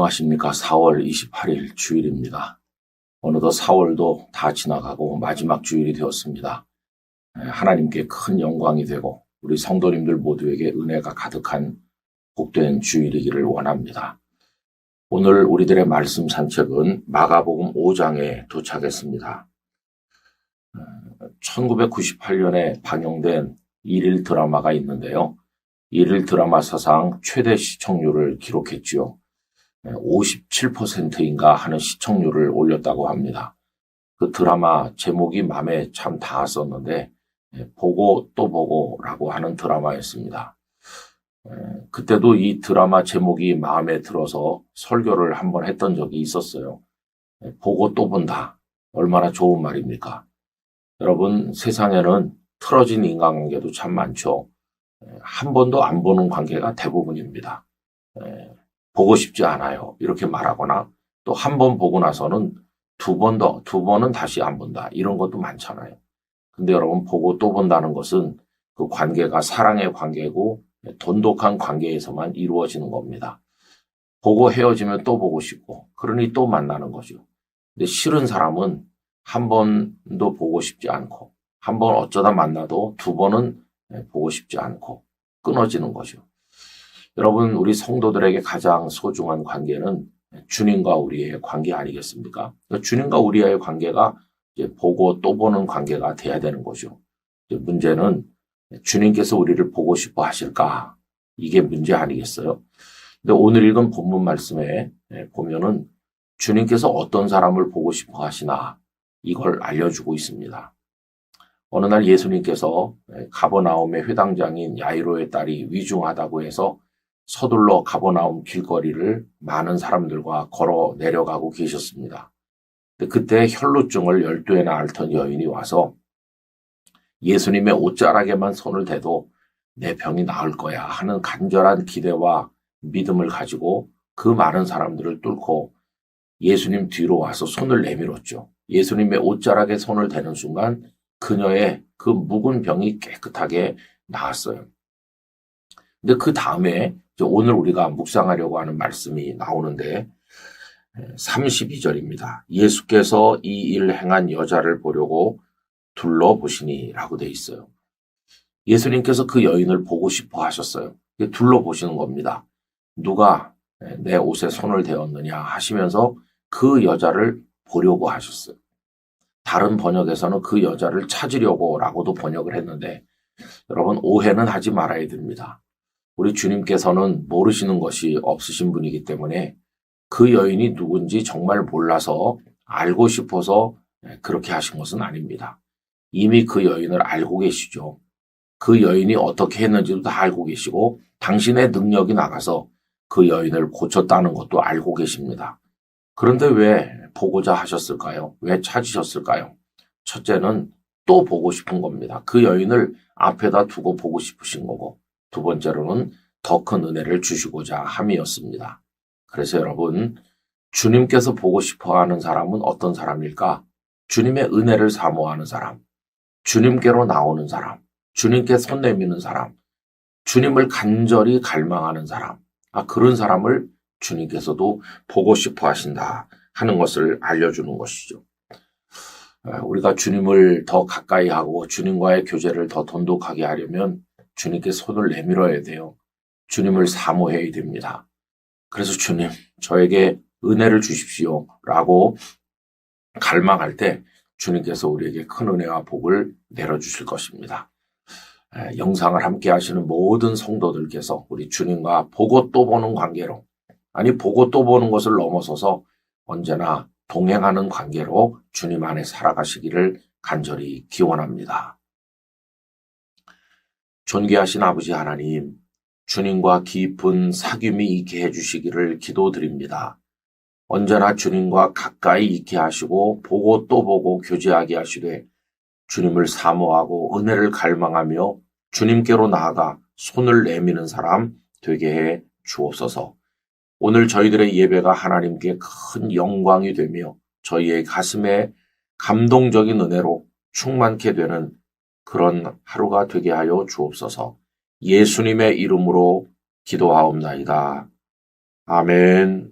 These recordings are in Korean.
안녕하십니까. 4월 28일 주일입니다. 어느덧 4월도 다 지나가고 마지막 주일이 되었습니다. 하나님께 큰 영광이 되고 우리 성도님들 모두에게 은혜가 가득한 복된 주일이기를 원합니다. 오늘 우리들의 말씀 산책은 마가복음 5장에 도착했습니다. 1998년에 방영된 일일 드라마가 있는데요. 일일 드라마 사상 최대 시청률을 기록했지요. 57%인가 하는 시청률을 올렸다고 합니다. 그 드라마 제목이 마음에 참 닿았었는데 보고 또 보고라고 하는 드라마였습니다. 그때도 이 드라마 제목이 마음에 들어서 설교를 한번 했던 적이 있었어요. 보고 또 본다. 얼마나 좋은 말입니까? 여러분, 세상에는 틀어진 인간관계도 참 많죠. 한 번도 안 보는 관계가 대부분입니다. 보고 싶지 않아요. 이렇게 말하거나 또 한 번 보고 나서는 두 번은 다시 안 본다. 이런 것도 많잖아요. 근데 여러분, 보고 또 본다는 것은 그 관계가 사랑의 관계고 돈독한 관계에서만 이루어지는 겁니다. 보고 헤어지면 또 보고 싶고, 그러니 또 만나는 거죠. 근데 싫은 사람은 한 번도 보고 싶지 않고, 한 번 어쩌다 만나도 두 번은 보고 싶지 않고 끊어지는 거죠. 여러분, 우리 성도들에게 가장 소중한 관계는 주님과 우리의 관계 아니겠습니까? 주님과 우리의 관계가 이제 보고 또 보는 관계가 돼야 되는 거죠. 문제는 주님께서 우리를 보고 싶어 하실까? 이게 문제 아니겠어요? 근데 오늘 읽은 본문 말씀에 보면은 주님께서 어떤 사람을 보고 싶어 하시나 이걸 알려주고 있습니다. 어느 날 예수님께서 가버나움의 회당장인 야이로의 딸이 위중하다고 해서 서둘러 가버나움 길거리를 많은 사람들과 걸어 내려가고 계셨습니다. 그때 혈루증을 12회나 앓던 여인이 와서 예수님의 옷자락에만 손을 대도 내 병이 나을 거야 하는 간절한 기대와 믿음을 가지고 그 많은 사람들을 뚫고 예수님 뒤로 와서 손을 내밀었죠. 예수님의 옷자락에 손을 대는 순간 그녀의 그 묵은 병이 깨끗하게 나았어요. 근데 그 다음에 오늘 우리가 묵상하려고 하는 말씀이 나오는데 32절입니다. 예수께서 이 일 행한 여자를 보려고 둘러보시니 라고 돼 있어요. 예수님께서 그 여인을 보고 싶어 하셨어요. 둘러보시는 겁니다. 누가 내 옷에 손을 대었느냐 하시면서 그 여자를 보려고 하셨어요. 다른 번역에서는 그 여자를 찾으려고 라고도 번역을 했는데 여러분, 오해는 하지 말아야 됩니다. 우리 주님께서는 모르시는 것이 없으신 분이기 때문에 그 여인이 누군지 정말 몰라서 알고 싶어서 그렇게 하신 것은 아닙니다. 이미 그 여인을 알고 계시죠. 그 여인이 어떻게 했는지도 다 알고 계시고 당신의 능력이 나가서 그 여인을 고쳤다는 것도 알고 계십니다. 그런데 왜 보고자 하셨을까요? 왜 찾으셨을까요? 첫째는 또 보고 싶은 겁니다. 그 여인을 앞에다 두고 보고 싶으신 거고, 두 번째로는 더 큰 은혜를 주시고자 함이었습니다. 그래서 여러분, 주님께서 보고 싶어하는 사람은 어떤 사람일까? 주님의 은혜를 사모하는 사람, 주님께로 나오는 사람, 주님께 손 내미는 사람, 주님을 간절히 갈망하는 사람, 그런 사람을 주님께서도 보고 싶어 하신다 하는 것을 알려주는 것이죠. 우리가 주님을 더 가까이 하고 주님과의 교제를 더 돈독하게 하려면 주님께 손을 내밀어야 돼요. 주님을 사모해야 됩니다. 그래서 주님, 저에게 은혜를 주십시오 라고 갈망할 때 주님께서 우리에게 큰 은혜와 복을 내려주실 것입니다. 영상을 함께 하시는 모든 성도들께서 우리 주님과 보고 또 보는 관계로, 보고 또 보는 것을 넘어서서 언제나 동행하는 관계로 주님 안에 살아가시기를 간절히 기원합니다. 존귀하신 아버지 하나님, 주님과 깊은 사귐이 있게 해주시기를 기도드립니다. 언제나 주님과 가까이 있게 하시고 보고 또 보고 교제하게 하시되 주님을 사모하고 은혜를 갈망하며 주님께로 나아가 손을 내미는 사람 되게 해 주옵소서. 오늘 저희들의 예배가 하나님께 큰 영광이 되며 저희의 가슴에 감동적인 은혜로 충만케 되는 그런 하루가 되게 하여 주옵소서. 예수님의 이름으로 기도하옵나이다. 아멘.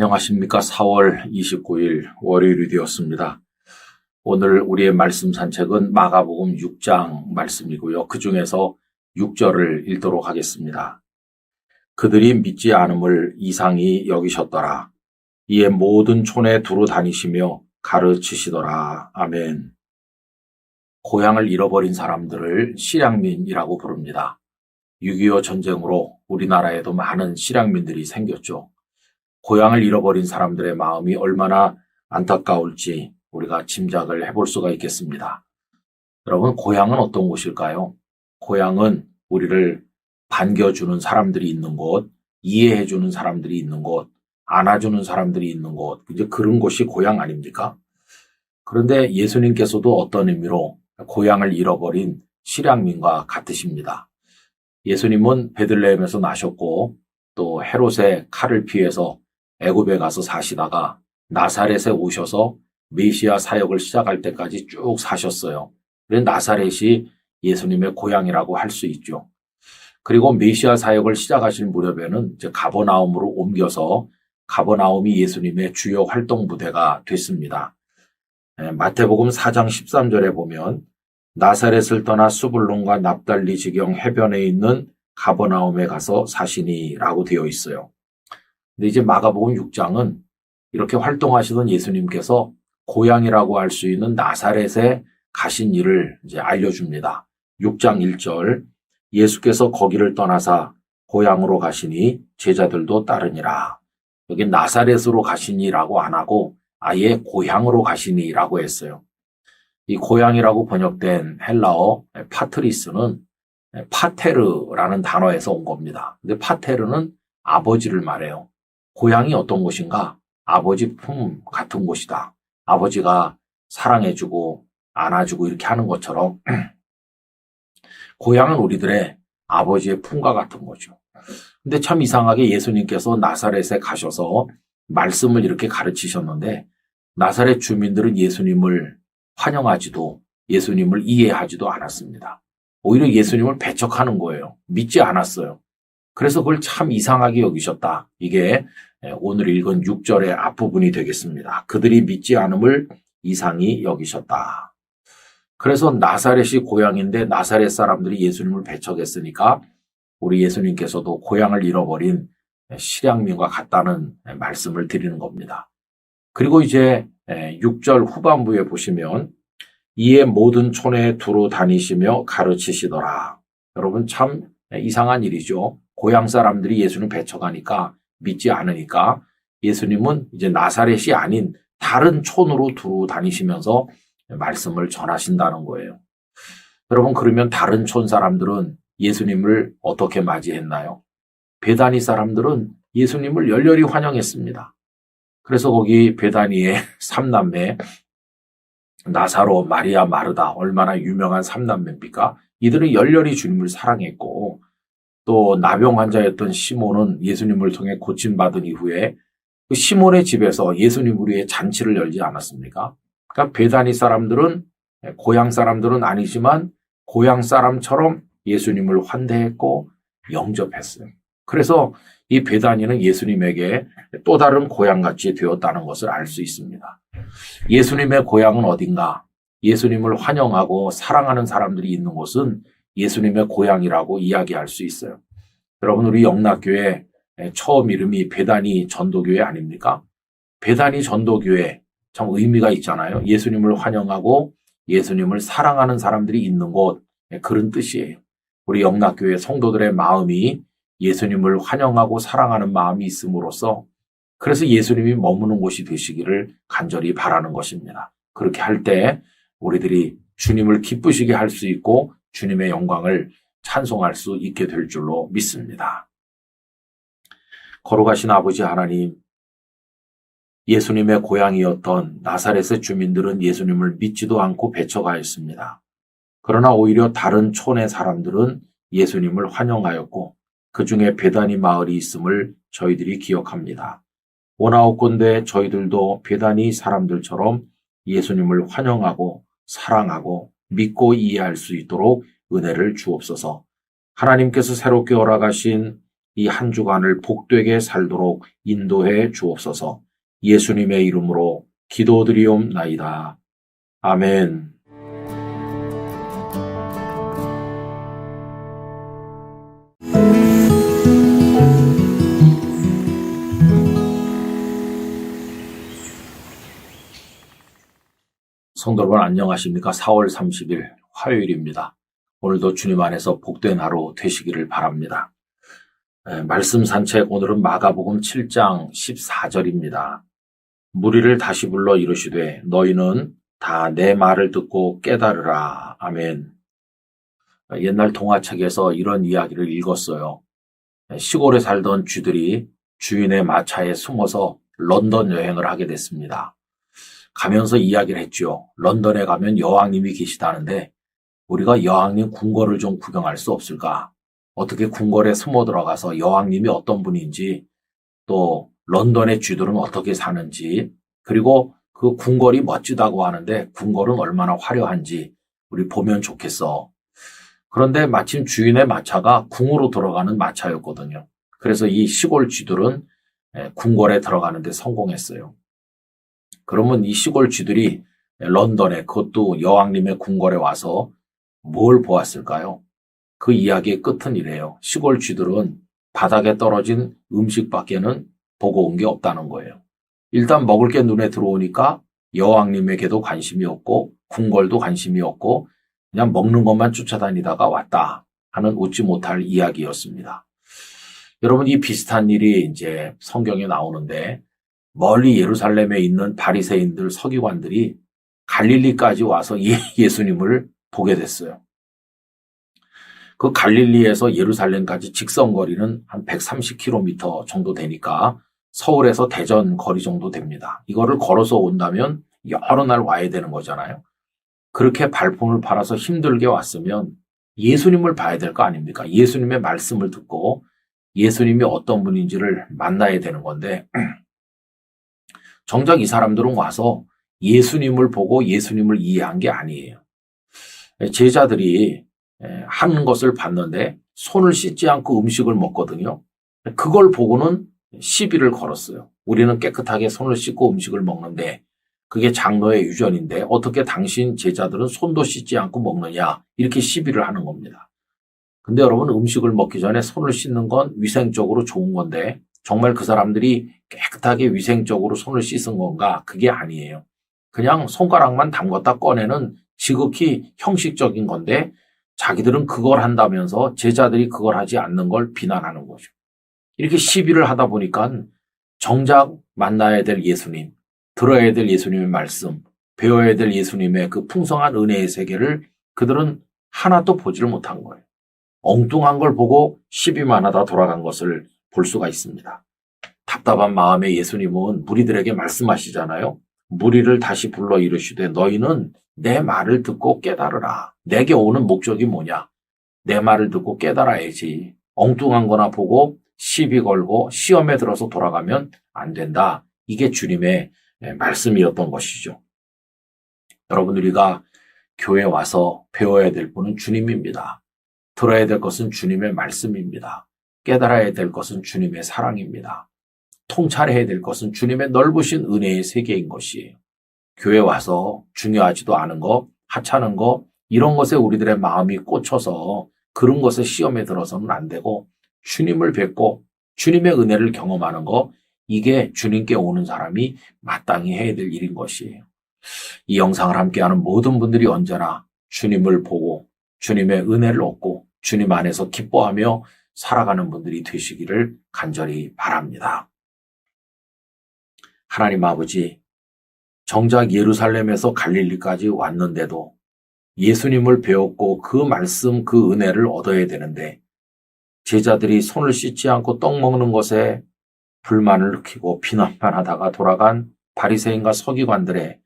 안녕하십니까. 4월 29일 월요일이 되었습니다. 오늘 우리의 말씀 산책은 마가복음 6장 말씀이고요. 그 중에서 6절을 읽도록 하겠습니다. 그들이 믿지 않음을 이상히 여기셨더라. 이에 모든 촌에 두루 다니시며 가르치시더라. 아멘. 고향을 잃어버린 사람들을 실향민이라고 부릅니다. 6.25 전쟁으로 우리나라에도 많은 실향민들이 생겼죠. 고향을 잃어버린 사람들의 마음이 얼마나 안타까울지 우리가 짐작을 해볼 수가 있겠습니다. 여러분, 고향은 어떤 곳일까요? 고향은 우리를 반겨주는 사람들이 있는 곳, 이해해주는 사람들이 있는 곳, 안아주는 사람들이 있는 곳, 이제 그런 곳이 고향 아닙니까? 그런데 예수님께서도 어떤 의미로 고향을 잃어버린 실향민과 같으십니다. 예수님은 베들레헴에서 나셨고 또 헤롯의 칼을 피해서 애굽에 가서 사시다가 나사렛에 오셔서 메시아 사역을 시작할 때까지 쭉 사셨어요. 그래서 나사렛이 예수님의 고향이라고 할 수 있죠. 그리고 메시아 사역을 시작하신 무렵에는 이제 가버나움으로 옮겨서 가버나움이 예수님의 주요 활동 부대가 됐습니다. 마태복음 4장 13절에 보면 나사렛을 떠나 수불론과 납달리 지경 해변에 있는 가버나움에 가서 사시니라고 되어 있어요. 근데 이제 마가복음 6장은 이렇게 활동하시던 예수님께서 고향이라고 할 수 있는 나사렛에 가신 일을 이제 알려줍니다. 6장 1절 예수께서 거기를 떠나사 고향으로 가시니 제자들도 따르니라. 여기 나사렛으로 가시니라고 안 하고 아예 고향으로 가시니라고 했어요. 이 고향이라고 번역된 헬라어 파트리스는 파테르라는 단어에서 온 겁니다. 근데 파테르는 아버지를 말해요. 고향이 어떤 곳인가? 아버지 품 같은 곳이다. 아버지가 사랑해주고 안아주고 이렇게 하는 것처럼 고향은 우리들의 아버지의 품과 같은 거죠. 근데 참 이상하게 예수님께서 나사렛에 가셔서 말씀을 이렇게 가르치셨는데 나사렛 주민들은 예수님을 환영하지도 예수님을 이해하지도 않았습니다. 오히려 예수님을 배척하는 거예요. 믿지 않았어요. 그래서 그걸 참 이상하게 여기셨다. 이게 오늘 읽은 6절의 앞부분이 되겠습니다. 그들이 믿지 않음을 이상히 여기셨다. 그래서 나사렛이 고향인데 나사렛 사람들이 예수님을 배척했으니까 우리 예수님께서도 고향을 잃어버린 실향민과 같다는 말씀을 드리는 겁니다. 그리고 이제 6절 후반부에 보시면 이에 모든 촌에 두루 다니시며 가르치시더라. 여러분 참 이상한 일이죠. 고향 사람들이 예수님을 배척하니까 믿지 않으니까 예수님은 이제 나사렛이 아닌 다른 촌으로 두루 다니시면서 말씀을 전하신다는 거예요. 여러분 그러면 다른 촌 사람들은 예수님을 어떻게 맞이했나요? 베다니 사람들은 예수님을 열렬히 환영했습니다. 그래서 거기 베다니의 삼남매 나사로, 마리아, 마르다 얼마나 유명한 삼남매입니까? 이들은 열렬히 주님을 사랑했고 또 나병 환자였던 시몬은 예수님을 통해 고침받은 이후에 그 시몬의 집에서 예수님을 위해 잔치를 열지 않았습니까? 그러니까 베다니 사람들은 고향 사람들은 아니지만 고향 사람처럼 예수님을 환대했고 영접했어요. 그래서 이 베다니는 예수님에게 또 다른 고향같이 되었다는 것을 알 수 있습니다. 예수님의 고향은 어딘가? 예수님을 환영하고 사랑하는 사람들이 있는 곳은 예수님의 고향이라고 이야기할 수 있어요. 여러분 우리 영락교회 처음 이름이 베다니 전도교회 아닙니까? 베다니 전도교회 참 의미가 있잖아요. 예수님을 환영하고 예수님을 사랑하는 사람들이 있는 곳 그런 뜻이에요. 우리 영락교회 성도들의 마음이 예수님을 환영하고 사랑하는 마음이 있음으로써 그래서 예수님이 머무는 곳이 되시기를 간절히 바라는 것입니다. 그렇게 할 때 우리들이 주님을 기쁘시게 할 수 있고 주님의 영광을 찬송할 수 있게 될 줄로 믿습니다. 거룩하신 아버지 하나님, 예수님의 고향이었던 나사렛의 주민들은 예수님을 믿지도 않고 배척하였습니다. 그러나 오히려 다른 촌의 사람들은 예수님을 환영하였고 그 중에 베다니 마을이 있음을 저희들이 기억합니다. 원하옵건대 저희들도 베다니 사람들처럼 예수님을 환영하고 사랑하고 믿고 이해할 수 있도록 은혜를 주옵소서. 하나님께서 새롭게 허락하신 이 한 주간을 복되게 살도록 인도해 주옵소서. 예수님의 이름으로 기도드리옵나이다. 아멘. 성도 여러분 안녕하십니까? 4월 30일 화요일입니다. 오늘도 주님 안에서 복된 하루 되시기를 바랍니다. 말씀 산책 오늘은 마가복음 7장 14절입니다. 무리를 다시 불러 이르시되 너희는 다 내 말을 듣고 깨달으라. 아멘. 옛날 동화책에서 이런 이야기를 읽었어요. 시골에 살던 쥐들이 주인의 마차에 숨어서 런던 여행을 하게 됐습니다. 가면서 이야기를 했죠. 런던에 가면 여왕님이 계시다는데 우리가 여왕님 궁궐을 좀 구경할 수 없을까? 어떻게 궁궐에 숨어 들어가서 여왕님이 어떤 분인지, 또 런던의 쥐들은 어떻게 사는지, 그리고 그 궁궐이 멋지다고 하는데 궁궐은 얼마나 화려한지 우리 보면 좋겠어. 그런데 마침 주인의 마차가 궁으로 들어가는 마차였거든요. 그래서 이 시골 쥐들은 궁궐에 들어가는데 성공했어요. 그러면 이 시골 쥐들이 런던에, 그것도 여왕님의 궁궐에 와서 뭘 보았을까요? 그 이야기의 끝은 이래요. 시골 쥐들은 바닥에 떨어진 음식밖에는 보고 온 게 없다는 거예요. 일단 먹을 게 눈에 들어오니까 여왕님에게도 관심이 없고 궁궐도 관심이 없고 그냥 먹는 것만 쫓아다니다가 왔다 하는 웃지 못할 이야기였습니다. 여러분, 이 비슷한 일이 이제 성경에 나오는데 멀리 예루살렘에 있는 바리새인들, 서기관들이 갈릴리까지 와서 예수님을 보게 됐어요. 그 갈릴리에서 예루살렘까지 직선거리는 한 130km 정도 되니까 서울에서 대전 거리 정도 됩니다. 이거를 걸어서 온다면 여러 날 와야 되는 거잖아요. 그렇게 발품을 팔아서 힘들게 왔으면 예수님을 봐야 될 거 아닙니까? 예수님의 말씀을 듣고 예수님이 어떤 분인지를 만나야 되는 건데 정작 이 사람들은 와서 예수님을 보고 예수님을 이해한 게 아니에요. 제자들이 하는 것을 봤는데 손을 씻지 않고 음식을 먹거든요. 그걸 보고는 시비를 걸었어요. 우리는 깨끗하게 손을 씻고 음식을 먹는데 그게 장로의 유전인데 어떻게 당신 제자들은 손도 씻지 않고 먹느냐, 이렇게 시비를 하는 겁니다. 근데 여러분, 음식을 먹기 전에 손을 씻는 건 위생적으로 좋은 건데 정말 그 사람들이 깨끗하게 위생적으로 손을 씻은 건가? 그게 아니에요. 그냥 손가락만 담궜다 꺼내는 지극히 형식적인 건데 자기들은 그걸 한다면서 제자들이 그걸 하지 않는 걸 비난하는 거죠. 이렇게 시비를 하다 보니까 정작 만나야 될 예수님, 들어야 될 예수님의 말씀, 배워야 될 예수님의 그 풍성한 은혜의 세계를 그들은 하나도 보지를 못한 거예요. 엉뚱한 걸 보고 시비만 하다 돌아간 것을 볼 수가 있습니다. 답답한 마음에 예수님은 무리들에게 말씀하시잖아요. 무리를 다시 불러 이르시되 너희는 내 말을 듣고 깨달으라. 내게 오는 목적이 뭐냐? 내 말을 듣고 깨달아야지. 엉뚱한 거나 보고 시비 걸고 시험에 들어서 돌아가면 안 된다. 이게 주님의 말씀이었던 것이죠. 여러분, 우리가 교회 와서 배워야 될 분은 주님입니다. 들어야 될 것은 주님의 말씀입니다. 깨달아야 될 것은 주님의 사랑입니다. 통찰해야 될 것은 주님의 넓으신 은혜의 세계인 것이에요. 교회 와서 중요하지도 않은 거, 하찮은 거, 이런 것에 우리들의 마음이 꽂혀서 그런 것에 시험에 들어서는 안 되고 주님을 뵙고 주님의 은혜를 경험하는 거, 이게 주님께 오는 사람이 마땅히 해야 될 일인 것이에요. 이 영상을 함께하는 모든 분들이 언제나 주님을 보고 주님의 은혜를 얻고 주님 안에서 기뻐하며 살아가는 분들이 되시기를 간절히 바랍니다. 하나님 아버지, 정작 예루살렘에서 갈릴리까지 왔는데도 예수님을 배웠고 그 말씀, 그 은혜를 얻어야 되는데 제자들이 손을 씻지 않고 떡 먹는 것에 불만을 느끼고 비난만 하다가 돌아간 바리새인과 서기관들의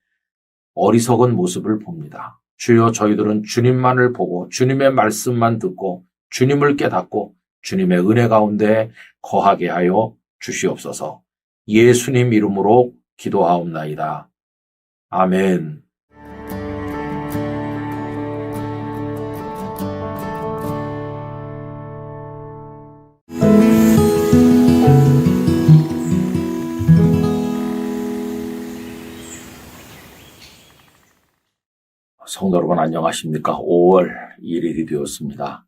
어리석은 모습을 봅니다. 주여, 저희들은 주님만을 보고 주님의 말씀만 듣고 주님을 깨닫고 주님의 은혜 가운데 거하게 하여 주시옵소서. 예수님 이름으로 기도하옵나이다. 아멘. 성도 여러분 안녕하십니까? 5월 1일이 되었습니다.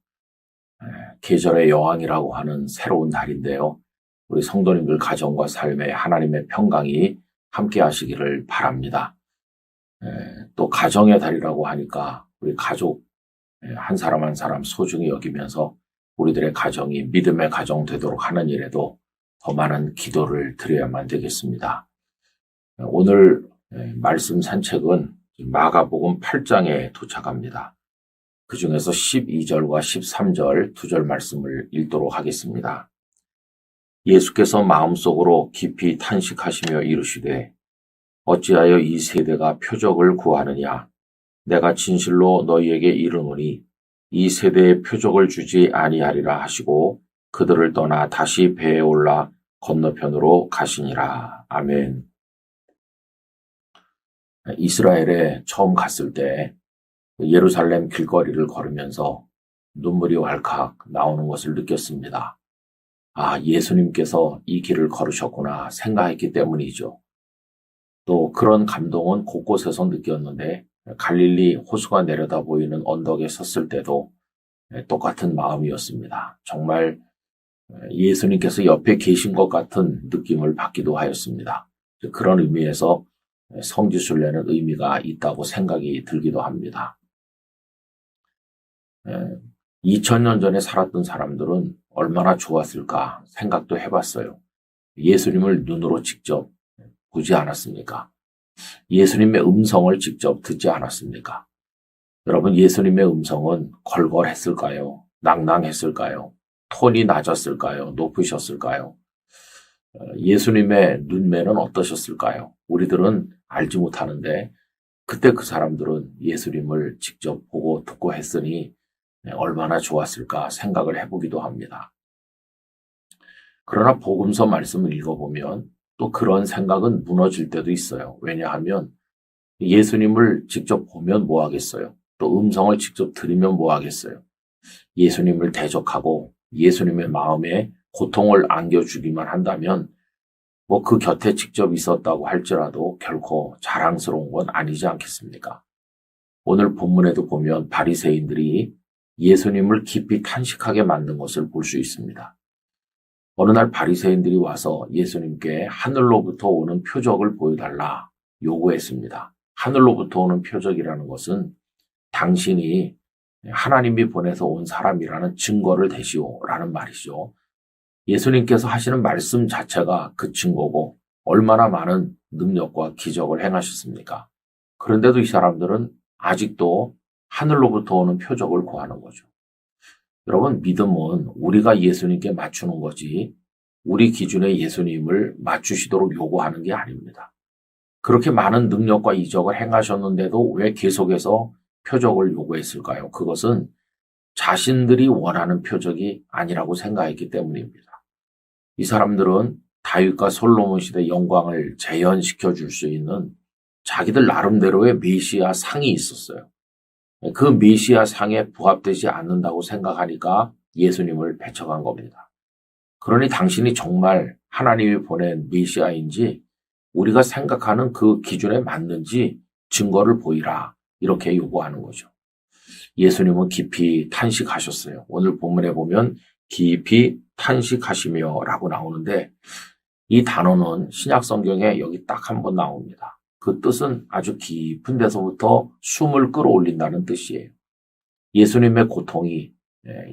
계절의 여왕이라고 하는 새로운 달인데요. 우리 성도님들 가정과 삶에 하나님의 평강이 함께 하시기를 바랍니다. 또 가정의 달이라고 하니까 우리 가족 한 사람 한 사람 소중히 여기면서 우리들의 가정이 믿음의 가정 되도록 하는 일에도 더 많은 기도를 드려야만 되겠습니다. 오늘 말씀 산책은 마가복음 8장에 도착합니다. 그 중에서 12절과 13절 두 절 말씀을 읽도록 하겠습니다. 예수께서 마음속으로 깊이 탄식하시며 이르시되 어찌하여 이 세대가 표적을 구하느냐. 내가 진실로 너희에게 이르노니 이 세대에 표적을 주지 아니하리라 하시고 그들을 떠나 다시 배에 올라 건너편으로 가시니라. 아멘. 이스라엘에 처음 갔을 때 예루살렘 길거리를 걸으면서 눈물이 왈칵 나오는 것을 느꼈습니다. 아, 예수님께서 이 길을 걸으셨구나 생각했기 때문이죠. 또 그런 감동은 곳곳에서 느꼈는데 갈릴리 호수가 내려다 보이는 언덕에 섰을 때도 똑같은 마음이었습니다. 정말 예수님께서 옆에 계신 것 같은 느낌을 받기도 하였습니다. 그런 의미에서 성지순례는 의미가 있다고 생각이 들기도 합니다. 2000년 전에 살았던 사람들은 얼마나 좋았을까 생각도 해봤어요. 예수님을 눈으로 직접 보지 않았습니까? 예수님의 음성을 직접 듣지 않았습니까? 여러분, 예수님의 음성은 걸걸했을까요? 낭낭했을까요? 톤이 낮았을까요? 높으셨을까요? 예수님의 눈매는 어떠셨을까요? 우리들은 알지 못하는데 그때 그 사람들은 예수님을 직접 보고 듣고 했으니 얼마나 좋았을까 생각을 해보기도 합니다. 그러나 복음서 말씀을 읽어보면 또 그런 생각은 무너질 때도 있어요. 왜냐하면 예수님을 직접 보면 뭐 하겠어요? 또 음성을 직접 들으면 뭐 하겠어요? 예수님을 대적하고 예수님의 마음에 고통을 안겨주기만 한다면 뭐 그 곁에 직접 있었다고 할지라도 결코 자랑스러운 건 아니지 않겠습니까? 오늘 본문에도 보면 바리새인들이 예수님을 깊이 탄식하게 만든 것을 볼 수 있습니다. 어느 날 바리새인들이 와서 예수님께 하늘로부터 오는 표적을 보여달라 요구했습니다. 하늘로부터 오는 표적이라는 것은 당신이 하나님이 보내서 온 사람이라는 증거를 대시오라는 말이죠. 예수님께서 하시는 말씀 자체가 그 증거고 얼마나 많은 능력과 기적을 행하셨습니까? 그런데도 이 사람들은 아직도 하늘로부터 오는 표적을 구하는 거죠. 여러분, 믿음은 우리가 예수님께 맞추는 거지 우리 기준에 예수님을 맞추시도록 요구하는 게 아닙니다. 그렇게 많은 능력과 이적을 행하셨는데도 왜 계속해서 표적을 요구했을까요? 그것은 자신들이 원하는 표적이 아니라고 생각했기 때문입니다. 이 사람들은 다윗과 솔로몬 시대 영광을 재현시켜 줄 수 있는 자기들 나름대로의 메시아 상이 있었어요. 그 메시아 상에 부합되지 않는다고 생각하니까 예수님을 배척한 겁니다. 그러니 당신이 정말 하나님이 보낸 메시아인지 우리가 생각하는 그 기준에 맞는지 증거를 보이라 이렇게 요구하는 거죠. 예수님은 깊이 탄식하셨어요. 오늘 본문에 보면 깊이 탄식하시며 라고 나오는데 이 단어는 신약 성경에 여기 딱 한 번 나옵니다. 그 뜻은 아주 깊은 데서부터 숨을 끌어올린다는 뜻이에요. 예수님의 고통이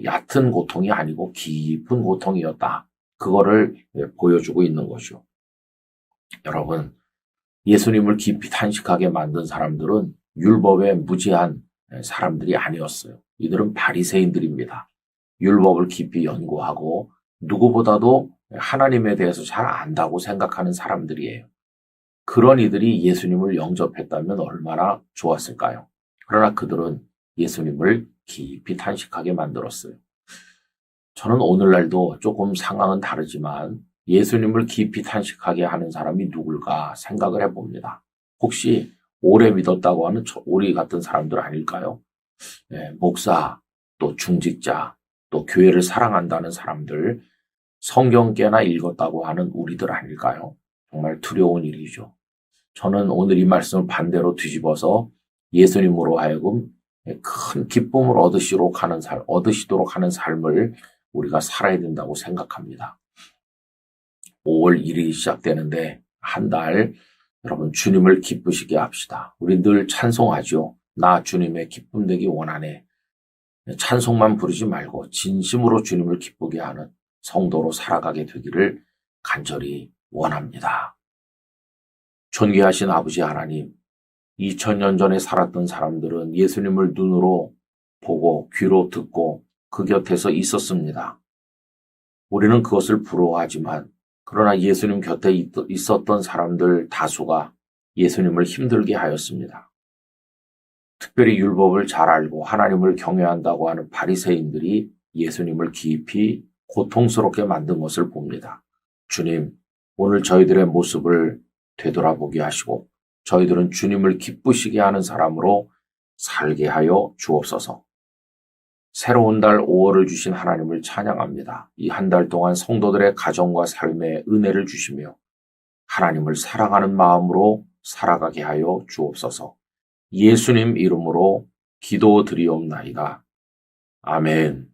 얕은 고통이 아니고 깊은 고통이었다. 그거를 보여주고 있는 거죠. 여러분, 예수님을 깊이 탄식하게 만든 사람들은 율법에 무지한 사람들이 아니었어요. 이들은 바리새인들입니다. 율법을 깊이 연구하고 누구보다도 하나님에 대해서 잘 안다고 생각하는 사람들이에요. 그런 이들이 예수님을 영접했다면 얼마나 좋았을까요? 그러나 그들은 예수님을 깊이 탄식하게 만들었어요. 저는 오늘날도 조금 상황은 다르지만 예수님을 깊이 탄식하게 하는 사람이 누굴까 생각을 해봅니다. 혹시 오래 믿었다고 하는 우리 같은 사람들 아닐까요? 목사, 또 중직자, 또 교회를 사랑한다는 사람들, 성경 꽤나 읽었다고 하는 우리들 아닐까요? 정말 두려운 일이죠. 저는 오늘 이 말씀을 반대로 뒤집어서 예수님으로 하여금 큰 기쁨을 얻으시도록 하는 삶을 우리가 살아야 된다고 생각합니다. 5월 1일이 시작되는데 한 달 여러분 주님을 기쁘시게 합시다. 우리 늘 찬송하죠. 나 주님의 기쁨 되기 원하네. 찬송만 부르지 말고 진심으로 주님을 기쁘게 하는 성도로 살아가게 되기를 간절히 원합니다. 존귀하신 아버지 하나님, 2000년 전에 살았던 사람들은 예수님을 눈으로 보고 귀로 듣고 그 곁에서 있었습니다. 우리는 그것을 부러워하지만 그러나 예수님 곁에 있었던 사람들 다수가 예수님을 힘들게 하였습니다. 특별히 율법을 잘 알고 하나님을 경외한다고 하는 바리새인들이 예수님을 깊이 고통스럽게 만든 것을 봅니다. 주님, 오늘 저희들의 모습을 되돌아보게 하시고 저희들은 주님을 기쁘시게 하는 사람으로 살게 하여 주옵소서. 새로운 달 5월을 주신 하나님을 찬양합니다. 이 한 달 동안 성도들의 가정과 삶에 은혜를 주시며 하나님을 사랑하는 마음으로 살아가게 하여 주옵소서. 예수님 이름으로 기도드리옵나이다. 아멘.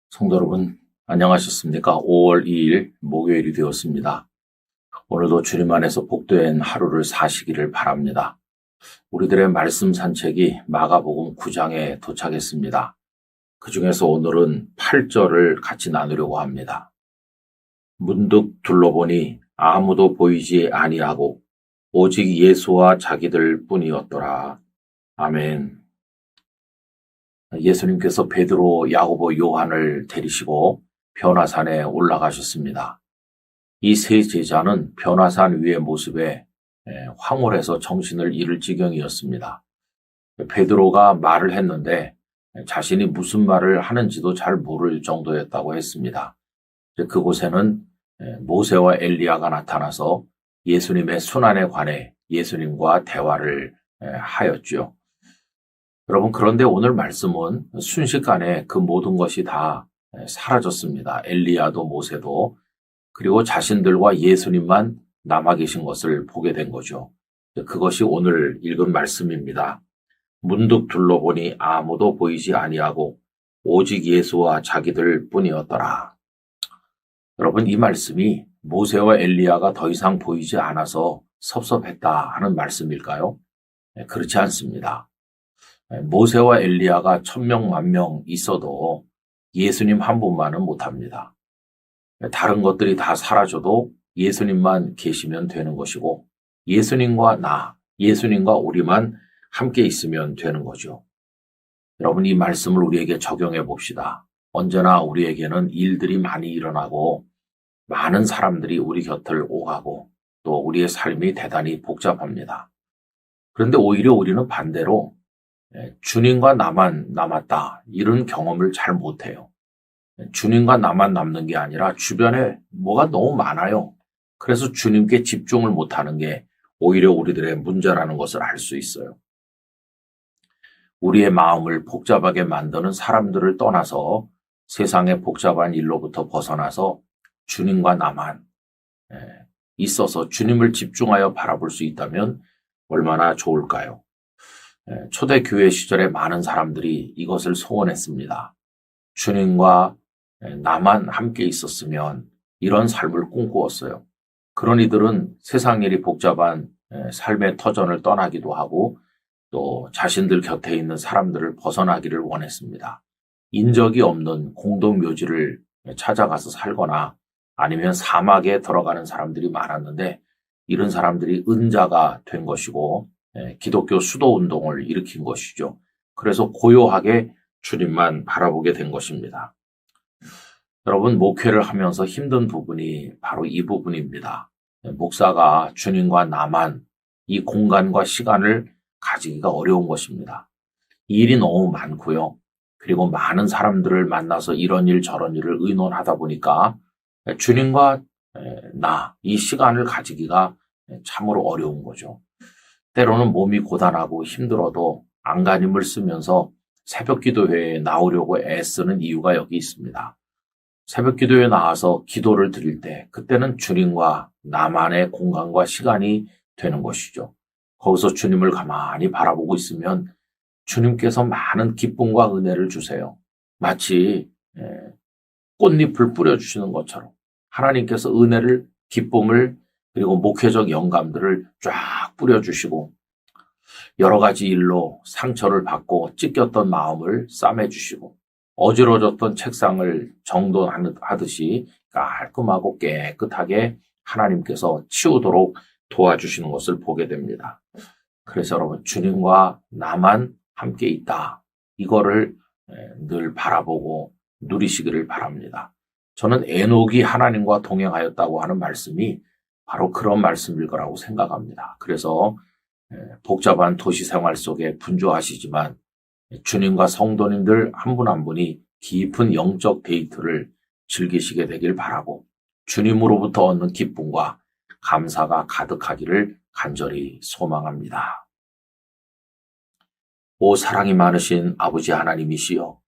성도 여러분, 안녕하셨습니까? 5월 2일 목요일이 되었습니다. 오늘도 주님 안에서 복된 하루를 사시기를 바랍니다. 우리들의 말씀 산책이 마가복음 9장에 도착했습니다. 그 중에서 오늘은 8절을 같이 나누려고 합니다. 문득 둘러보니 아무도 보이지 아니하고 오직 예수와 자기들 뿐이었더라. 아멘. 예수님께서 베드로, 야고보, 요한을 데리시고 변화산에 올라가셨습니다. 이 세 제자는 변화산 위의 모습에 황홀해서 정신을 잃을 지경이었습니다. 베드로가 말을 했는데 자신이 무슨 말을 하는지도 잘 모를 정도였다고 했습니다. 그곳에는 모세와 엘리야가 나타나서 예수님의 순환에 관해 예수님과 대화를 하였죠. 여러분, 그런데 오늘 말씀은 순식간에 그 모든 것이 다 사라졌습니다. 엘리야도 모세도, 그리고 자신들과 예수님만 남아 계신 것을 보게 된 거죠. 그것이 오늘 읽은 말씀입니다. 문득 둘러보니 아무도 보이지 아니하고 오직 예수와 자기들 뿐이었더라. 여러분, 이 말씀이 모세와 엘리야가 더 이상 보이지 않아서 섭섭했다 하는 말씀일까요? 그렇지 않습니다. 모세와 엘리야가 1000명, 10,000명 있어도 예수님 한 분만은 못합니다. 다른 것들이 다 사라져도 예수님만 계시면 되는 것이고 예수님과 예수님과 우리만 함께 있으면 되는 거죠. 여러분, 이 말씀을 우리에게 적용해 봅시다. 언제나 우리에게는 일들이 많이 일어나고 많은 사람들이 우리 곁을 오가고 또 우리의 삶이 대단히 복잡합니다. 그런데 오히려 우리는 반대로 주님과 나만 남았다, 이런 경험을 잘 못해요. 주님과 나만 남는 게 아니라 주변에 뭐가 너무 많아요. 그래서 주님께 집중을 못하는 게 오히려 우리들의 문제라는 것을 알 수 있어요. 우리의 마음을 복잡하게 만드는 사람들을 떠나서 세상의 복잡한 일로부터 벗어나서 주님과 나만 있어서 주님을 집중하여 바라볼 수 있다면 얼마나 좋을까요? 초대교회 시절에 많은 사람들이 이것을 소원했습니다. 주님과 나만 함께 있었으면 이런 삶을 꿈꾸었어요. 그런 이들은 세상 일이 복잡한 삶의 터전을 떠나기도 하고 또 자신들 곁에 있는 사람들을 벗어나기를 원했습니다. 인적이 없는 공동묘지를 찾아가서 살거나 아니면 사막에 들어가는 사람들이 많았는데 이런 사람들이 은자가 된 것이고 기독교 수도운동을 일으킨 것이죠. 그래서 고요하게 주님만 바라보게 된 것입니다. 여러분, 목회를 하면서 힘든 부분이 바로 이 부분입니다. 목사가 주님과 나만 이 공간과 시간을 가지기가 어려운 것입니다. 일이 너무 많고요. 그리고 많은 사람들을 만나서 이런 일 저런 일을 의논하다 보니까 주님과 이 시간을 가지기가 참으로 어려운 거죠. 때로는 몸이 고단하고 힘들어도 안간힘을 쓰면서 새벽 기도회에 나오려고 애쓰는 이유가 여기 있습니다. 새벽 기도회에 나와서 기도를 드릴 때 그때는 주님과 나만의 공간과 시간이 되는 것이죠. 거기서 주님을 가만히 바라보고 있으면 주님께서 많은 기쁨과 은혜를 주세요. 마치 꽃잎을 뿌려주시는 것처럼 하나님께서 은혜를, 기쁨을, 그리고 목회적 영감들을 쫙 뿌려주시고 여러 가지 일로 상처를 받고 찢겼던 마음을 싸매주시고 어지러졌던 책상을 정돈하듯이 깔끔하고 깨끗하게 하나님께서 치우도록 도와주시는 것을 보게 됩니다. 그래서 여러분, 주님과 나만 함께 있다. 이거를 늘 바라보고 누리시기를 바랍니다. 저는 에녹이 하나님과 동행하였다고 하는 말씀이 바로 그런 말씀일 거라고 생각합니다. 그래서 복잡한 도시 생활 속에 분주하시지만 주님과 성도님들 한 분 한 분이 깊은 영적 데이트를 즐기시게 되길 바라고 주님으로부터 얻는 기쁨과 감사가 가득하기를 간절히 소망합니다. 오 사랑이 많으신 아버지 하나님이시여,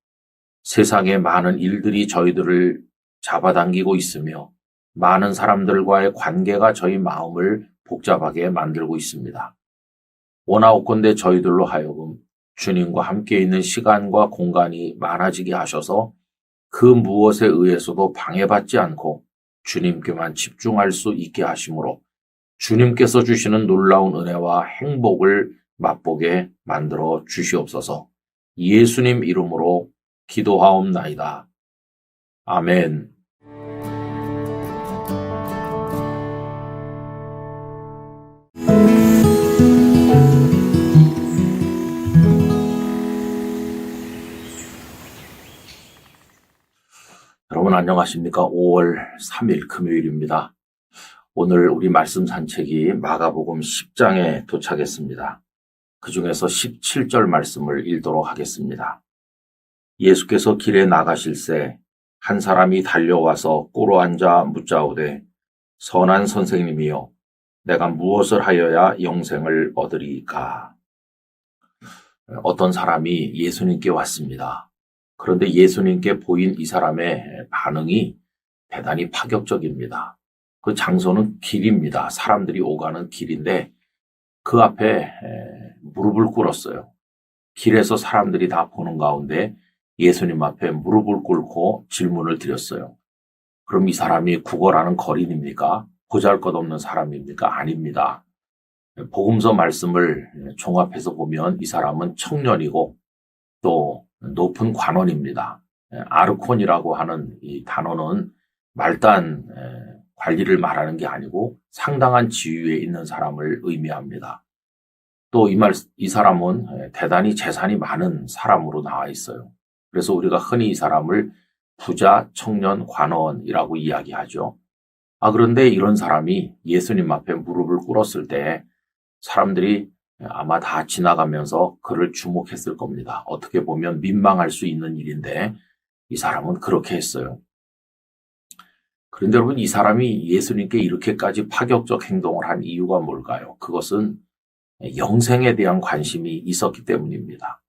세상에 많은 일들이 저희들을 잡아당기고 있으며 많은 사람들과의 관계가 저희 마음을 복잡하게 만들고 있습니다. 원하옵건대 저희들로 하여금 주님과 함께 있는 시간과 공간이 많아지게 하셔서 그 무엇에 의해서도 방해받지 않고 주님께만 집중할 수 있게 하심으로 주님께서 주시는 놀라운 은혜와 행복을 맛보게 만들어 주시옵소서. 예수님 이름으로 기도하옵나이다. 아멘. 여러분 안녕하십니까? 5월 3일 금요일입니다. 오늘 우리 말씀 산책이 마가복음 10장에 도착했습니다. 그 중에서 17절 말씀을 읽도록 하겠습니다. 예수께서 길에 나가실새 한 사람이 달려와서 꿇어 앉아 묻자오되 선한 선생님이여 내가 무엇을 하여야 영생을 얻으리까? 어떤 사람이 예수님께 왔습니다. 그런데 예수님께 보인 이 사람의 반응이 대단히 파격적입니다. 그 장소는 길입니다. 사람들이 오가는 길인데 그 앞에 무릎을 꿇었어요. 길에서 사람들이 다 보는 가운데 예수님 앞에 무릎을 꿇고 질문을 드렸어요. 그럼 이 사람이 구걸하는 거린입니까? 보잘것없는 사람입니까? 아닙니다. 복음서 말씀을 종합해서 보면 이 사람은 청년이고 또 높은 관원입니다. 아르콘이라고 하는 이 단어는 말단 관리를 말하는 게 아니고 상당한 지위에 있는 사람을 의미합니다. 또 이 사람은 대단히 재산이 많은 사람으로 나와 있어요. 그래서 우리가 흔히 이 사람을 부자, 청년, 관원이라고 이야기하죠. 그런데 이런 사람이 예수님 앞에 무릎을 꿇었을 때 사람들이 아마 다 지나가면서 그를 주목했을 겁니다. 어떻게 보면 민망할 수 있는 일인데 이 사람은 그렇게 했어요. 그런데 여러분, 이 사람이 예수님께 이렇게까지 파격적 행동을 한 이유가 뭘까요? 그것은 영생에 대한 관심이 있었기 때문입니다.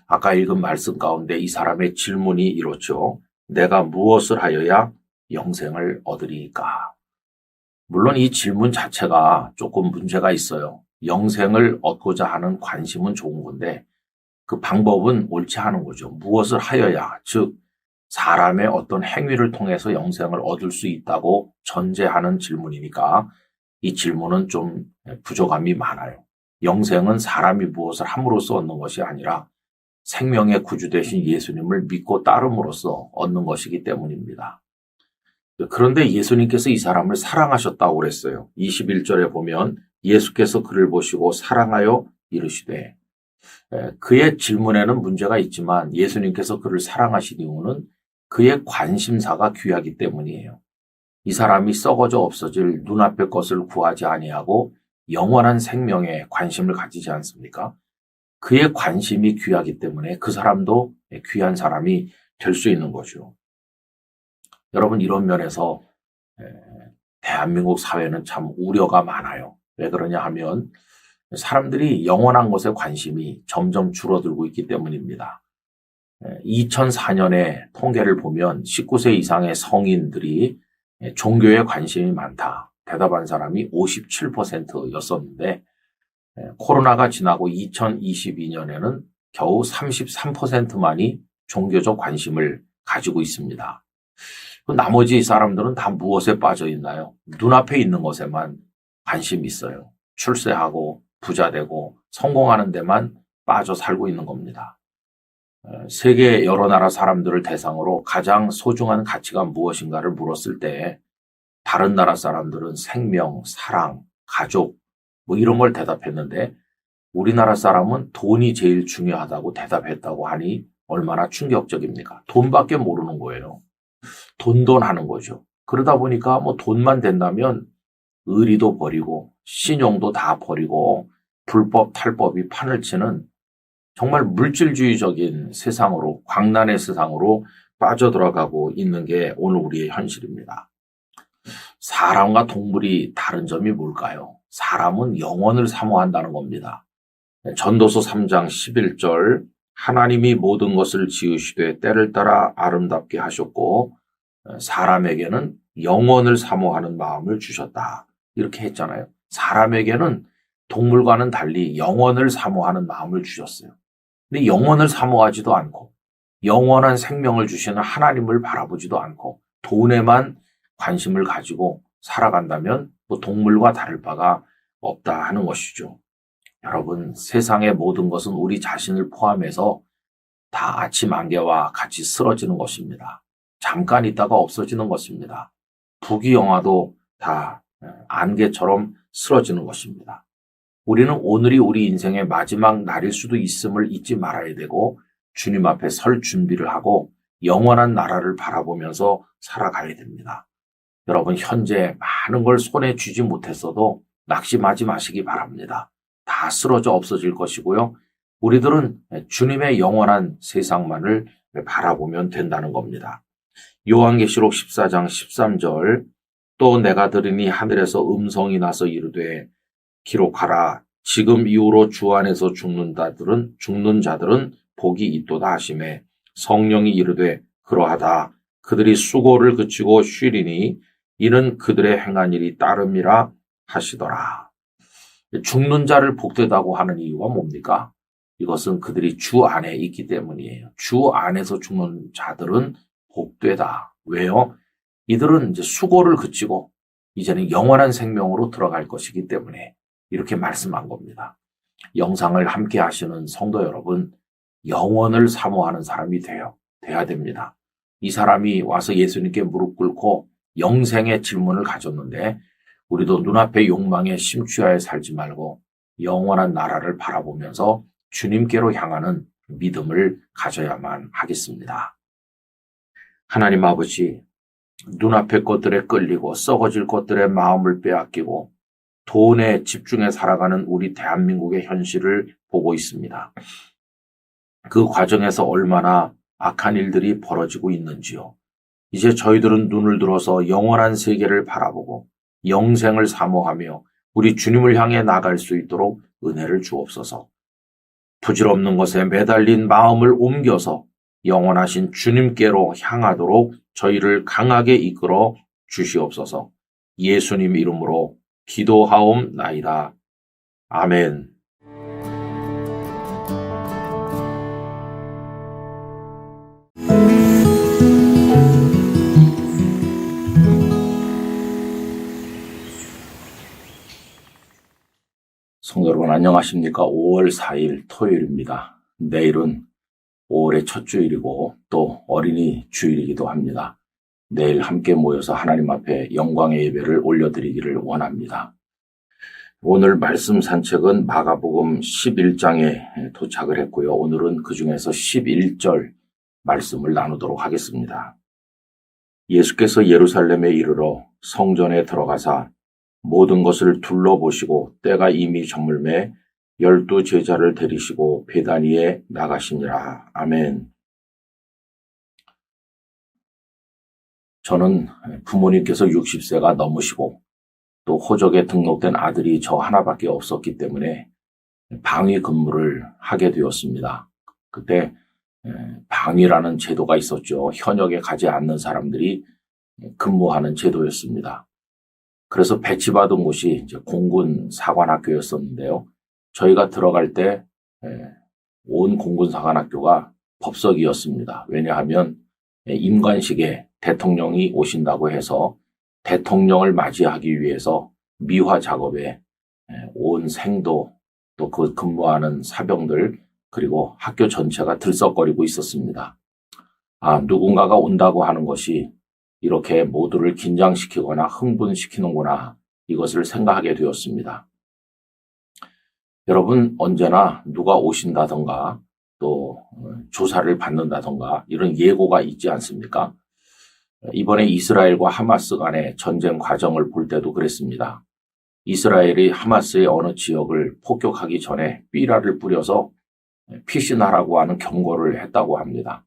아까 읽은 말씀 가운데 이 사람의 질문이 이렇죠. 내가 무엇을 하여야 영생을 얻으리까? 물론 이 질문 자체가 조금 문제가 있어요. 영생을 얻고자 하는 관심은 좋은 건데 그 방법은 옳지 않은 거죠. 무엇을 하여야, 즉 사람의 어떤 행위를 통해서 영생을 얻을 수 있다고 전제하는 질문이니까 이 질문은 좀 부족함이 많아요. 영생은 사람이 무엇을 함으로써 얻는 것이 아니라 생명의 구주 되신 예수님을 믿고 따름으로써 얻는 것이기 때문입니다. 그런데 예수님께서 이 사람을 사랑하셨다고 그랬어요. 21절에 보면 예수께서 그를 보시고 사랑하여 이르시되, 그의 질문에는 문제가 있지만 예수님께서 그를 사랑하신 이유는 그의 관심사가 귀하기 때문이에요. 이 사람이 썩어져 없어질 눈앞의 것을 구하지 아니하고 영원한 생명에 관심을 가지지 않습니까? 그의 관심이 귀하기 때문에 그 사람도 귀한 사람이 될 수 있는 거죠. 여러분, 이런 면에서 대한민국 사회는 참 우려가 많아요. 왜 그러냐 하면 사람들이 영원한 것에 관심이 점점 줄어들고 있기 때문입니다. 2004년에 통계를 보면 19세 이상의 성인들이 종교에 관심이 많다. 대답한 사람이 57%였었는데 코로나가 지나고 2022년에는 겨우 33%만이 종교적 관심을 가지고 있습니다. 나머지 사람들은 다 무엇에 빠져 있나요? 눈앞에 있는 것에만 관심이 있어요. 출세하고 부자 되고 성공하는 데만 빠져 살고 있는 겁니다. 세계 여러 나라 사람들을 대상으로 가장 소중한 가치가 무엇인가를 물었을 때 다른 나라 사람들은 생명, 사랑, 가족 뭐 이런 걸 대답했는데 우리나라 사람은 돈이 제일 중요하다고 대답했다고 하니 얼마나 충격적입니까? 돈밖에 모르는 거예요. 돈 하는 거죠. 그러다 보니까 뭐 돈만 된다면 의리도 버리고 신용도 다 버리고 불법 탈법이 판을 치는 정말 물질주의적인 세상으로 광란의 세상으로 빠져들어가고 있는 게 오늘 우리의 현실입니다. 사람과 동물이 다른 점이 뭘까요? 사람은 영원을 사모한다는 겁니다. 전도서 3장 11절 하나님이 모든 것을 지으시되 때를 따라 아름답게 하셨고 사람에게는 영원을 사모하는 마음을 주셨다. 이렇게 했잖아요. 사람에게는 동물과는 달리 영원을 사모하는 마음을 주셨어요. 근데 영원을 사모하지도 않고 영원한 생명을 주시는 하나님을 바라보지도 않고 돈에만 관심을 가지고 살아간다면 뭐 동물과 다를 바가 없다 하는 것이죠. 여러분, 세상의 모든 것은 우리 자신을 포함해서 다 아침 안개와 같이 쓰러지는 것입니다. 잠깐 있다가 없어지는 것입니다. 부귀영화도 다 안개처럼 쓰러지는 것입니다. 우리는 오늘이 우리 인생의 마지막 날일 수도 있음을 잊지 말아야 되고 주님 앞에 설 준비를 하고 영원한 나라를 바라보면서 살아가야 됩니다. 여러분, 현재 많은 걸 손에 쥐지 못했어도 낙심하지 마시기 바랍니다. 다 쓰러져 없어질 것이고요. 우리들은 주님의 영원한 세상만을 바라보면 된다는 겁니다. 요한계시록 14장 13절 또 내가 들으니 하늘에서 음성이 나서 이르되 기록하라. 지금 이후로 주 안에서 죽는 자들은 복이 있도다 하시매 성령이 이르되 그러하다. 그들이 수고를 그치고 쉬리니 이는 그들의 행한 일이 따름이라 하시더라. 죽는 자를 복되다고 하는 이유가 뭡니까? 이것은 그들이 주 안에 있기 때문이에요. 주 안에서 죽는 자들은 복되다. 왜요? 이들은 이제 수고를 그치고 이제는 영원한 생명으로 들어갈 것이기 때문에 이렇게 말씀한 겁니다. 영상을 함께 하시는 성도 여러분, 영원을 사모하는 사람이 돼야 됩니다. 이 사람이 와서 예수님께 무릎 꿇고 영생의 질문을 가졌는데 우리도 눈앞의 욕망에 심취하여 살지 말고 영원한 나라를 바라보면서 주님께로 향하는 믿음을 가져야만 하겠습니다. 하나님 아버지, 눈앞의 것들에 끌리고 썩어질 것들에 마음을 빼앗기고 돈에 집중해 살아가는 우리 대한민국의 현실을 보고 있습니다. 그 과정에서 얼마나 악한 일들이 벌어지고 있는지요. 이제 저희들은 눈을 들어서 영원한 세계를 바라보고 영생을 사모하며 우리 주님을 향해 나갈 수 있도록 은혜를 주옵소서. 부질없는 것에 매달린 마음을 옮겨서 영원하신 주님께로 향하도록 저희를 강하게 이끌어 주시옵소서. 예수님 이름으로 기도하옵나이다. 아멘. 성도 여러분 안녕하십니까? 5월 4일 토요일입니다. 내일은 5월의 첫 주일이고 또 어린이 주일이기도 합니다. 내일 함께 모여서 하나님 앞에 영광의 예배를 올려드리기를 원합니다. 오늘 말씀 산책은 마가복음 11장에 도착을 했고요. 오늘은 그 중에서 11절 말씀을 나누도록 하겠습니다. 예수께서 예루살렘에 이르러 성전에 들어가사 모든 것을 둘러보시고 때가 이미 저물매 12 제자를 데리시고 베다니에 나가시니라. 아멘. 저는 부모님께서 60세가 넘으시고 또 호적에 등록된 아들이 저 하나밖에 없었기 때문에 방위 근무를 하게 되었습니다. 그때 방위라는 제도가 있었죠. 현역에 가지 않는 사람들이 근무하는 제도였습니다. 그래서 배치받은 곳이 이제 공군 사관학교였었는데요. 저희가 들어갈 때 온 공군 사관학교가 법석이었습니다. 왜냐하면 임관식에 대통령이 오신다고 해서 대통령을 맞이하기 위해서 미화 작업에 온 생도 또 그 근무하는 사병들 그리고 학교 전체가 들썩거리고 있었습니다. 누군가가 온다고 하는 것이 이렇게 모두를 긴장시키거나 흥분시키는구나 이것을 생각하게 되었습니다. 여러분 언제나 누가 오신다던가 또 조사를 받는다던가 이런 예고가 있지 않습니까? 이번에 이스라엘과 하마스 간의 전쟁 과정을 볼 때도 그랬습니다. 이스라엘이 하마스의 어느 지역을 폭격하기 전에 삐라를 뿌려서 피신하라고 하는 경고를 했다고 합니다.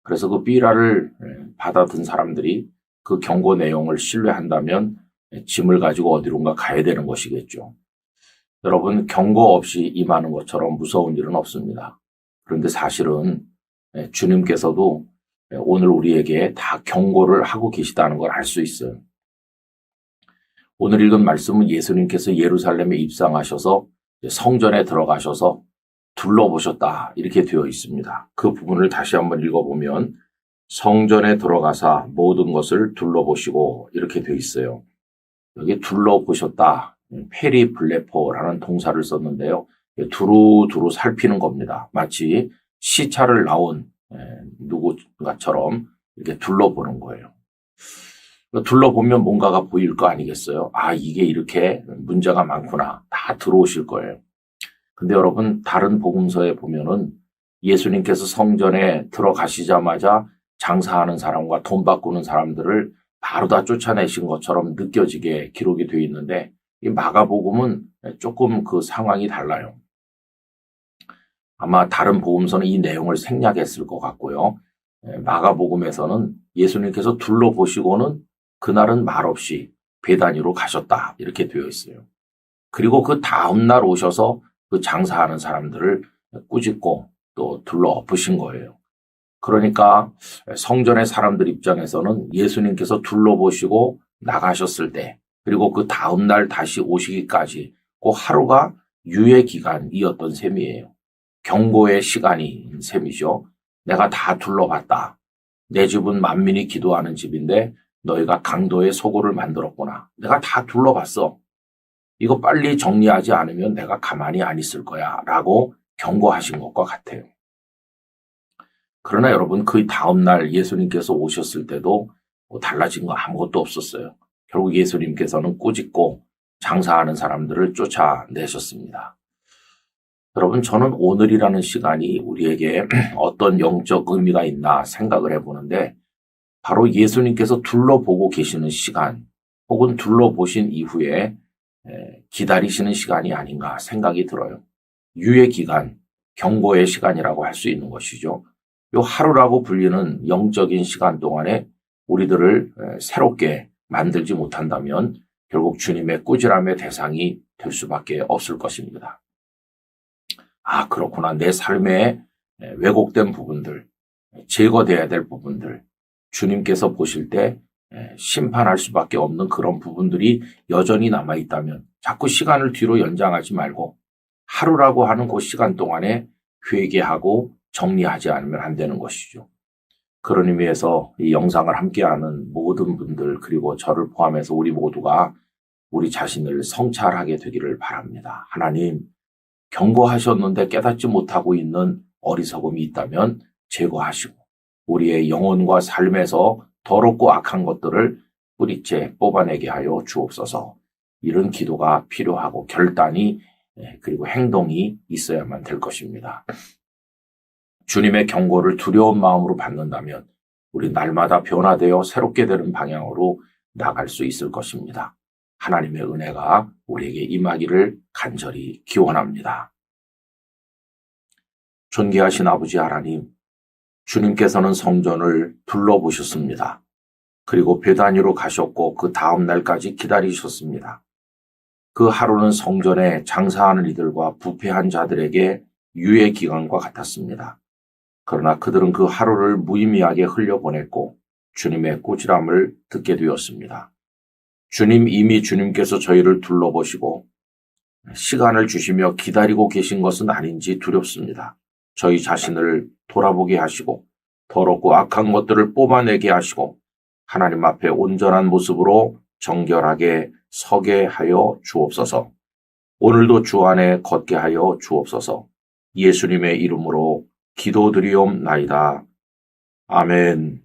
그래서 그 삐라를 받아든 사람들이 그 경고 내용을 신뢰한다면 짐을 가지고 어디론가 가야 되는 것이겠죠. 여러분 경고 없이 임하는 것처럼 무서운 일은 없습니다. 그런데 사실은 주님께서도 오늘 우리에게 다 경고를 하고 계시다는 걸 알 수 있어요. 오늘 읽은 말씀은 예수님께서 예루살렘에 입성하셔서 성전에 들어가셔서 둘러보셨다 이렇게 되어 있습니다. 그 부분을 다시 한번 읽어보면 성전에 들어가사 모든 것을 둘러보시고 이렇게 되어 있어요. 여기 둘러보셨다. 페리블레포라는 동사를 썼는데요. 두루두루 살피는 겁니다. 마치 시차를 나온 누군가처럼 이렇게 둘러보는 거예요. 둘러보면 뭔가가 보일 거 아니겠어요? 이게 이렇게 문제가 많구나. 다 들어오실 거예요. 근데 여러분 다른 복음서에 보면은 예수님께서 성전에 들어가시자마자 장사하는 사람과 돈 바꾸는 사람들을 바로 다 쫓아내신 것처럼 느껴지게 기록이 되어 있는데 이 마가복음은 조금 그 상황이 달라요. 아마 다른 복음서는 이 내용을 생략했을 것 같고요. 마가복음에서는 예수님께서 둘러보시고는 그날은 말없이 베다니로 가셨다 이렇게 되어 있어요. 그리고 그 다음 날 오셔서 그 장사하는 사람들을 꾸짖고 또 둘러 엎으신 거예요. 그러니까 성전의 사람들 입장에서는 예수님께서 둘러보시고 나가셨을 때 그리고 그 다음 날 다시 오시기까지 그 하루가 유예 기간이었던 셈이에요. 경고의 시간인 셈이죠. 내가 다 둘러봤다. 내 집은 만민이 기도하는 집인데 너희가 강도의 소굴을 만들었구나. 내가 다 둘러봤어. 이거 빨리 정리하지 않으면 내가 가만히 안 있을 거야 라고 경고하신 것과 같아요. 그러나 여러분 그 다음 날 예수님께서 오셨을 때도 달라진 거 아무것도 없었어요. 결국 예수님께서는 꾸짖고 장사하는 사람들을 쫓아내셨습니다. 여러분 저는 오늘이라는 시간이 우리에게 어떤 영적 의미가 있나 생각을 해보는데 바로 예수님께서 둘러보고 계시는 시간 혹은 둘러보신 이후에 기다리시는 시간이 아닌가 생각이 들어요. 유예 기간, 경고의 시간이라고 할 수 있는 것이죠. 요 하루라고 불리는 영적인 시간 동안에 우리들을 새롭게 만들지 못한다면 결국 주님의 꾸지람의 대상이 될 수밖에 없을 것입니다. 그렇구나. 내 삶에 왜곡된 부분들, 제거돼야 될 부분들, 주님께서 보실 때 심판할 수밖에 없는 그런 부분들이 여전히 남아있다면 자꾸 시간을 뒤로 연장하지 말고 하루라고 하는 그 시간 동안에 회개하고 정리하지 않으면 안 되는 것이죠. 그런 의미에서 이 영상을 함께하는 모든 분들 그리고 저를 포함해서 우리 모두가 우리 자신을 성찰하게 되기를 바랍니다. 하나님, 경고하셨는데 깨닫지 못하고 있는 어리석음이 있다면 제거하시고 우리의 영혼과 삶에서 더럽고 악한 것들을 뿌리째 뽑아내게 하여 주옵소서. 이런 기도가 필요하고 결단이 그리고 행동이 있어야만 될 것입니다. 주님의 경고를 두려운 마음으로 받는다면 우리 날마다 변화되어 새롭게 되는 방향으로 나갈 수 있을 것입니다. 하나님의 은혜가 우리에게 임하기를 간절히 기원합니다. 존귀하신 아버지 하나님, 주님께서는 성전을 둘러보셨습니다. 그리고 베다니로 가셨고 그 다음 날까지 기다리셨습니다. 그 하루는 성전에 장사하는 이들과 부패한 자들에게 유예 기간과 같았습니다. 그러나 그들은 그 하루를 무의미하게 흘려보냈고 주님의 꾸지람을 듣게 되었습니다. 이미 주님께서 저희를 둘러보시고 시간을 주시며 기다리고 계신 것은 아닌지 두렵습니다. 저희 자신을 돌아보게 하시고 더럽고 악한 것들을 뽑아내게 하시고 하나님 앞에 온전한 모습으로 정결하게 서게 하여 주옵소서. 오늘도 주 안에 걷게 하여 주옵소서. 예수님의 이름으로 기도드리옵나이다. 아멘.